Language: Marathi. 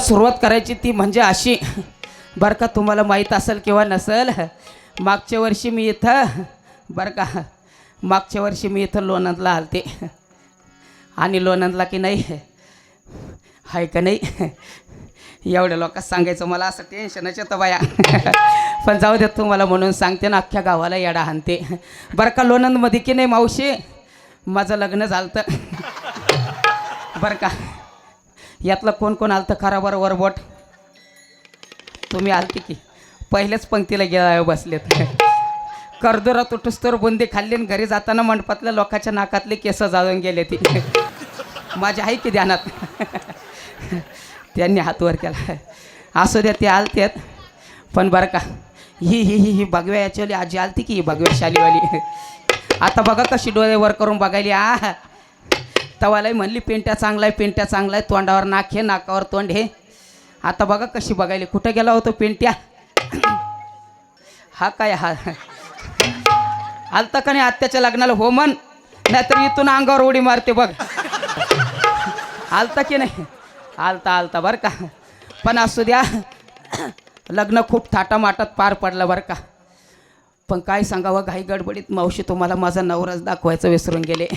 सुरुवात करायची ती म्हणजे अशी बरं का, तुम्हाला माहीत असेल किंवा नसेल, मागच्या वर्षी मी इथं बरं का, मागच्या वर्षी मी इथं लोणंदला आलते आणि लोणंदला की नाही आहे का नाही एवढ्या लोकांना सांगायचं मला असं टेन्शनच येतं बाया पण जाऊ देत तुम्हाला म्हणून सांगते ना, अख्ख्या गावाला येडा हाणते बरं का. लोणंदमध्ये की नाही मावशी माझं लग्न झालं बरं का. यातलं कोण कोण आलतं खरा बरं वरबोट? तुम्ही आलते की पहिल्याच पंक्तीला गेला बसलेत कर्दुरा तुटुस्तोर बुंदी खाल्ली आणि घरी जाताना मंडपातल्या लोकांच्या नाकातले केस जाळून गेले ती माझ्या आहे की ध्यानात त्यांनी हात वर केला. असू द्या ते आलतेत पण बरं का, ही भगव्या याच्यावाली आजी आलती की ही भगव्या शालीवाली आता बघा कशी डोळे वर करून बघायली तवालाही म्हणली पेंट्या चांगला आहे, पेंट्या चांगला आहे, तोंडावर नाक हे, नाकावर तोंड हे. आता बघा कशी बघायली. कुठं गेला होतो पेंट्या? हा काय हा आलता का नाही आत्याच्या लग्नाला? हो म्हण, नाहीतर इथून अंगावर उडी मारते बघ. आलता की नाही? आलता बरं का. पण असू द्या, लग्न खूप थाटामाटात पार पडलं बरं का. पण काय सांगावं, घाई गडबडीत मावशी तुम्हाला माझा नवराच दाखवायचं विसरून गेले.